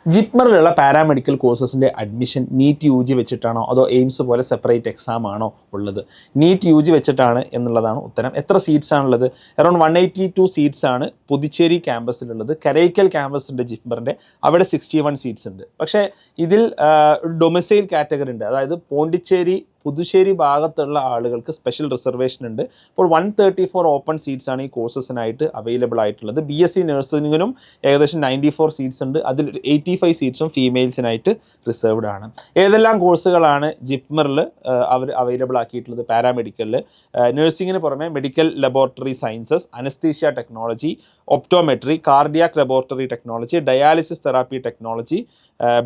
ജിപ്മറിലുള്ള paramedical കോഴ്സസിൻ്റെ admission NEET U G വെച്ചിട്ടാണോ അതോ എയിംസ് പോലെ സെപ്പറേറ്റ് എക്സാം ആണോ ഉള്ളത്? നീറ്റ് യു ജി വെച്ചിട്ടാണ് എന്നുള്ളതാണ് ഉത്തരം. എത്ര സീറ്റ്സ് ആണുള്ളത്? അറൗണ്ട് 182 സീറ്റ്സ് ആണ് പുതുച്ചേരി ക്യാമ്പസിലുള്ളത്. കരൈക്കൽ ക്യാമ്പസ് ഉണ്ട് ജിപ്മറിൻ്റെ, അവിടെ 61 സീറ്റ്സ് ഉണ്ട്. പക്ഷേ ഇതിൽ ഡൊമിസൈൽ കാറ്റഗറി ഉണ്ട്, അതായത് പോണ്ടിച്ചേരി പുതുശ്ശേരി ഭാഗത്തുള്ള ആളുകൾക്ക് സ്പെഷ്യൽ റിസർവേഷൻ ഉണ്ട്. അപ്പോൾ 134 ഓപ്പൺ സീറ്റ്സ് ആണ് ഈ കോഴ്സസിനായിട്ട് അവൈലബിൾ ആയിട്ടുള്ളത്. BSc നഴ്സിംഗിനും ഏകദേശം 94 സീറ്റ്സ് ഉണ്ട്. അതിൽ 85 സീറ്റ്സും ഫീമെയിൽസിനായിട്ട് റിസർവ്ഡ് ആണ്. ഏതെല്ലാം കോഴ്സുകളാണ് ജിപ്മറിൽ അവർ അവൈലബിൾ ആക്കിയിട്ടുള്ളത്? പാരാമെഡിക്കലിൽ നഴ്സിംഗിന് പുറമെ medical laboratory sciences, anaesthesia technology, optometry, cardiac laboratory technology, dialysis therapy technology,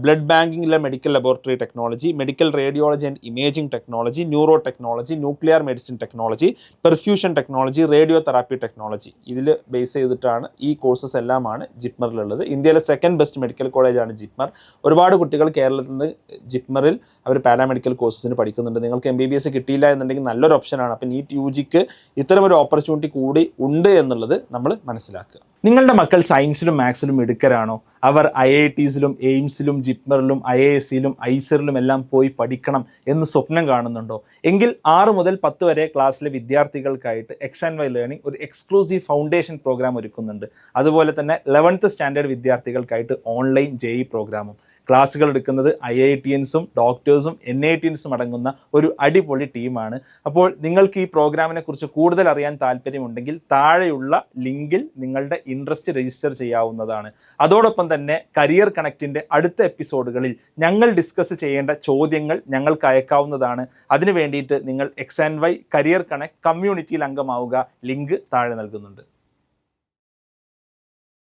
blood ബാങ്കിങ്ങിലെ medical laboratory technology, medical radiology and imaging technology, neuro technology, nuclear medicine technology, perfusion technology, radio therapy technology, ഇതിൽ base ചെയ്തിട്ടാണ് ഈ courses എല്ലാമാണ് ജിപ്മറിലുള്ളത്. ഇന്ത്യയിലെ second best medical കോളേജാണ് ജിപ്മർ. ഒരുപാട് കുട്ടികൾ കേരളത്തിൽ നിന്ന് ജിപ്മറിൽ അവർ പാരാമെഡിക്കൽ കോഴ്സസിന് പഠിക്കുന്നുണ്ട്. നിങ്ങൾക്ക് MBBS കിട്ടിയില്ല എന്നുണ്ടെങ്കിൽ നല്ലൊരു ഓപ്ഷനാണ്. അപ്പോൾ നീറ്റ് യു ജിക്ക് ഇത്തരമൊരു ഓപ്പർച്യൂണിറ്റി കൂടി ഉണ്ട് എന്നുള്ളത് നമ്മൾ മനസ്സിലാക്കുക. നിങ്ങളുടെ മക്കൾ സയൻസിലും മാത്സിലും മിടുക്കരാണോ? അവർ IITസിലും എയിംസിലും ജിപ്മറിലും IIScയിലും ഐസറിലും എല്ലാം പോയി പഠിക്കണം എന്ന് സ്വപ്നം കാണുന്നുണ്ടോ? എങ്കിൽ 6 മുതൽ 10 വരെ ക്ലാസ്സിലെ വിദ്യാർത്ഥികൾക്കായിട്ട് X&Y ലേണിംഗ് ഒരു എക്സ്ക്ലൂസീവ് ഫൗണ്ടേഷൻ പ്രോഗ്രാം ഒരുക്കുന്നുണ്ട്. അതുപോലെ തന്നെ 11th സ്റ്റാൻഡേർഡ് വിദ്യാർത്ഥികൾക്കായിട്ട് ഓൺലൈൻ JEE പ്രോഗ്രാമും. ക്ലാസ്സുകൾ എടുക്കുന്നത് IITians-ഉം ഡോക്ടേഴ്സും NITians-ഉം അടങ്ങുന്ന ഒരു അടിപൊളി ടീമാണ്. അപ്പോൾ നിങ്ങൾക്ക് ഈ പ്രോഗ്രാമിനെ കുറിച്ച് കൂടുതൽ അറിയാൻ താല്പര്യമുണ്ടെങ്കിൽ താഴെയുള്ള ലിങ്കിൽ നിങ്ങളുടെ ഇൻട്രസ്റ്റ് രജിസ്റ്റർ ചെയ്യാവുന്നതാണ്. അതോടൊപ്പം തന്നെ കരിയർ കണക്റ്റിൻ്റെ അടുത്ത എപ്പിസോഡുകളിൽ ഞങ്ങൾ ഡിസ്കസ് ചെയ്യേണ്ട ചോദ്യങ്ങൾ ഞങ്ങൾക്ക് അയക്കാവുന്നതാണ്. അതിനു വേണ്ടിയിട്ട് നിങ്ങൾ X&Y കരിയർ കണക്ട് കമ്മ്യൂണിറ്റിയിൽ അംഗമാവുക. ലിങ്ക് താഴെ നൽകുന്നുണ്ട്.